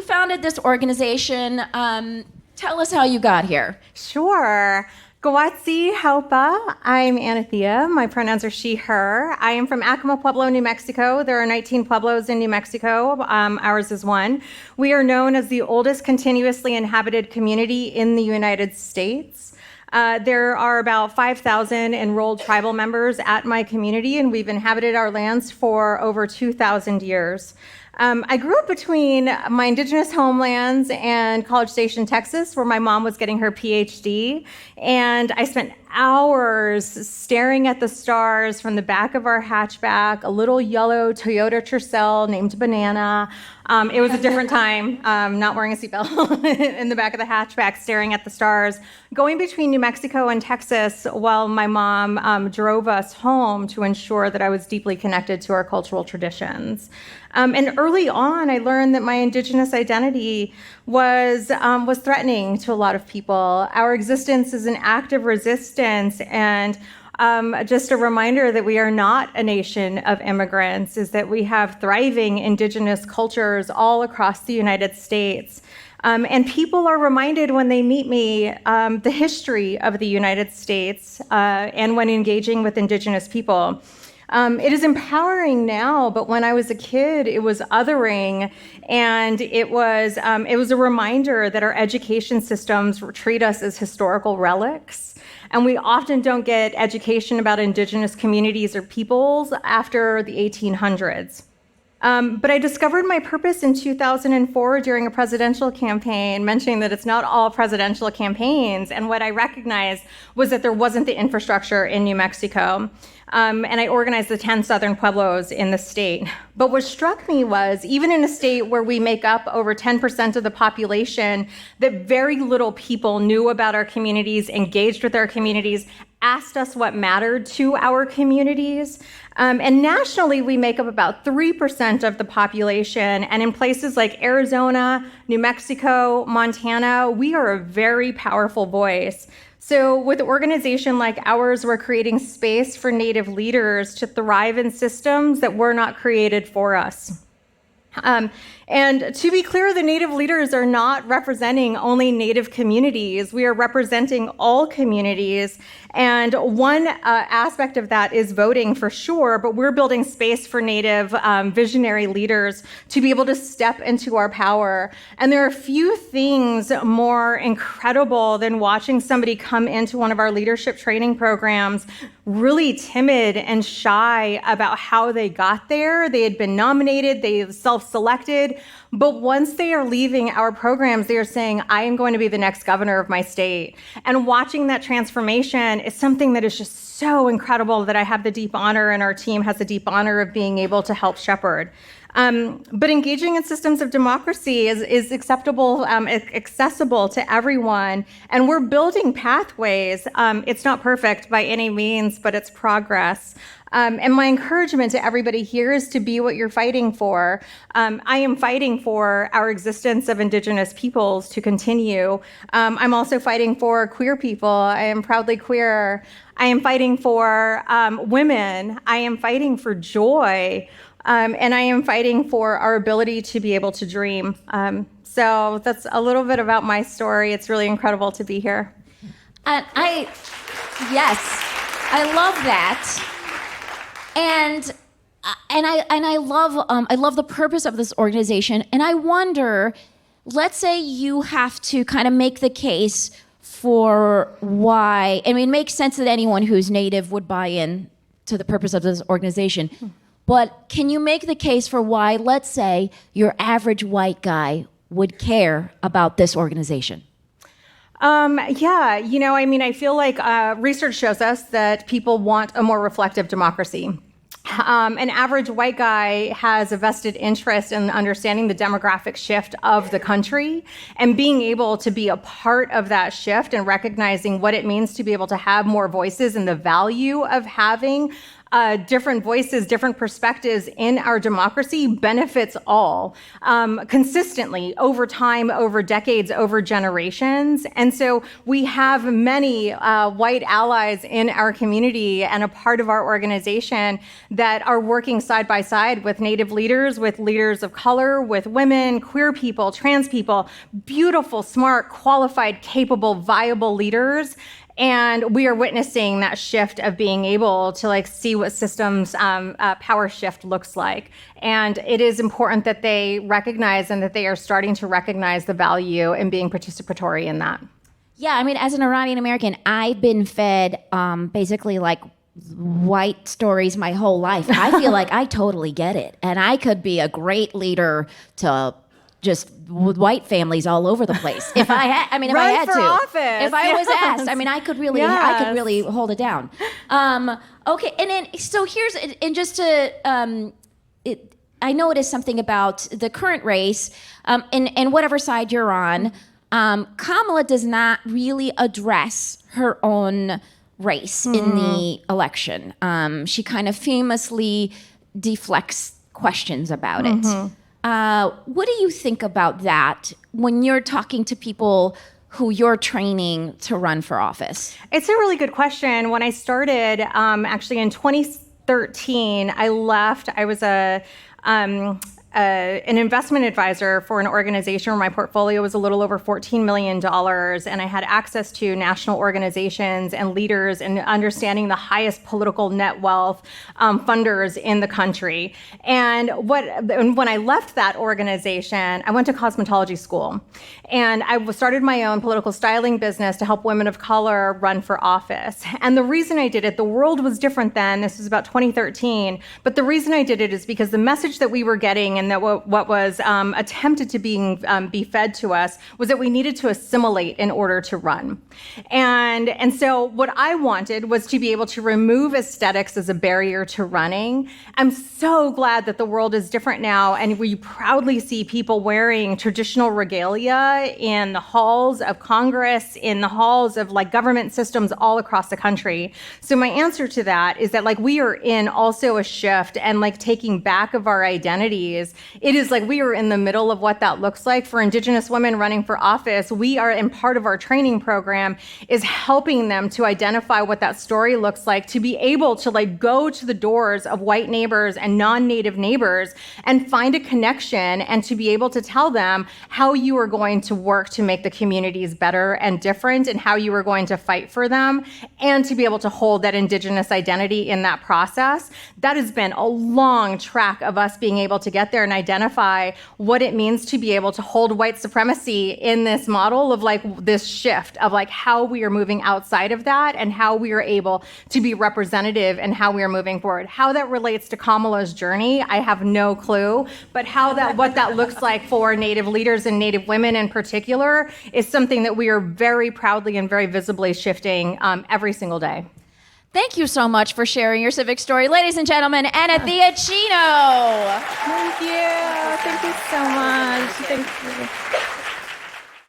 you founded this organization. Tell us how you got here. Sure. Gawatsi Haupa. I'm Anathea. My pronouns are she, her. I am from Acoma Pueblo, New Mexico. There are 19 pueblos in New Mexico. Ours is one. We are known as the oldest continuously inhabited community in the United States. There are about 5,000 enrolled tribal members at my community, and we've inhabited our lands for over 2,000 years. I grew up between my indigenous homelands and College Station, Texas, where my mom was getting her PhD. And I spent hours staring at the stars from the back of our hatchback, a little yellow Toyota Tercel named Banana. It was a different time, not wearing a seatbelt in the back of the hatchback, staring at the stars, going between New Mexico and Texas while my mom drove us home to ensure that I was deeply connected to our cultural traditions. And early on, I learned that my indigenous identity was threatening to a lot of people. Our existence is an act of resistance, and just a reminder that we are not a nation of immigrants, is that we have thriving indigenous cultures all across the United States. And people are reminded when they meet me the history of the United States and when engaging with indigenous people. It is empowering now, but when I was a kid, it was othering, and it was a reminder that our education systems treat us as historical relics, and we often don't get education about indigenous communities or peoples after the 1800s. But I discovered my purpose in 2004 during a presidential campaign, mentioning that it's not all presidential campaigns. And what I recognized was that there wasn't the infrastructure in New Mexico. And I organized the 10 Southern Pueblos in the state. But what struck me was, even in a state where we make up over 10% of the population, that very little people knew about our communities, engaged with our communities, asked us what mattered to our communities. And nationally, we make up about 3% of the population. And in places like Arizona, New Mexico, Montana, we are a very powerful voice. So with an organization like ours, we're creating space for Native leaders to thrive in systems that were not created for us. And to be clear, the Native leaders are not representing only Native communities. We are representing all communities. And one aspect of that is voting for sure, but we're building space for Native visionary leaders to be able to step into our power. And there are few things more incredible than watching somebody come into one of our leadership training programs really timid and shy about how they got there. They had been nominated, they self-selected, but once they are leaving our programs, they are saying, I am going to be the next governor of my state. And watching that transformation is something that is just so incredible that I have the deep honor, and our team has the deep honor of being able to help shepherd. But engaging in systems of democracy is accessible to everyone, and we're building pathways. It's not perfect by any means, but it's progress. And my encouragement to everybody here is to be what you're fighting for. I am fighting for our existence of Indigenous peoples to continue. I'm also fighting for queer people. I am proudly queer. I am fighting for women. I am fighting for joy. And I am fighting for our ability to be able to dream. So that's a little bit about my story. It's really incredible to be here. Yes, I love that. And I love the purpose of this organization. And I wonder, let's say you have to kind of make the case for why. I mean, it makes sense that anyone who's Native would buy in to the purpose of this organization. But can you make the case for why, let's say, your average white guy would care about this organization? Yeah, I feel like research shows us that people want a more reflective democracy. An average white guy has a vested interest in understanding the demographic shift of the country and being able to be a part of that shift and recognizing what it means to be able to have more voices and the value of having different voices, different perspectives in our democracy benefits all consistently over time, over decades, over generations. And so we have many white allies in our community and a part of our organization that are working side by side with Native leaders, with leaders of color, with women, queer people, trans people, beautiful, smart, qualified, capable, viable leaders. And we are witnessing that shift of being able to like see what systems power shift looks like. And it is important that they recognize and that they are starting to recognize the value in being participatory in that. Yeah, I mean, as an Iranian American, I've been fed basically like white stories my whole life. I feel like I totally get it. And I could be a great leader to just white families all over the place. If I had, I mean, if I had for to, office. if I was asked, I mean, I could really hold it down. Okay, and then so here's, and just to, I noticed something about the current race, and whatever side you're on. Kamala does not really address her own race in the election. She kind of famously deflects questions about it. What do you think about that when you're talking to people who you're training to run for office? It's a really good question. When I started, actually in 2013, I left. I was an investment advisor for an organization where my portfolio was a little over $14 million, and I had access to national organizations and leaders and understanding the highest political net wealth funders in the country. And when I left that organization, I went to cosmetology school, and I started my own political styling business to help women of color run for office. And the reason I did it, the world was different then. This was about 2013, but the reason I did it is because the message that we were getting and that what was attempted to be fed to us was that we needed to assimilate in order to run. And so what I wanted was to be able to remove aesthetics as a barrier to running. I'm so glad that the world is different now, and we proudly see people wearing traditional regalia in the halls of Congress, in the halls of like government systems all across the country. So my answer to that is that like we are in also a shift and like taking back of our identities. It is like we are in the middle of what that looks like for Indigenous women running for office. We are, in part of our training program, is helping them to identify what that story looks like, to be able to like go to the doors of white neighbors and non-native neighbors and find a connection, and to be able to tell them how you are going to work to make the communities better and different, and how you are going to fight for them, and to be able to hold that Indigenous identity in that process. That has been a long track of us being able to get there and identify what it means to be able to hold white supremacy in this model of like this shift of like how we are moving outside of that and how we are able to be representative and how we are moving forward. How that relates to Kamala's journey, I have no clue, but what that looks like for Native leaders and Native women in particular is something that we are very proudly and very visibly shifting every single day. Thank you so much for sharing your civic story. Ladies and gentlemen, Anethea Chino. Thank you. Thank you so much. Thank you.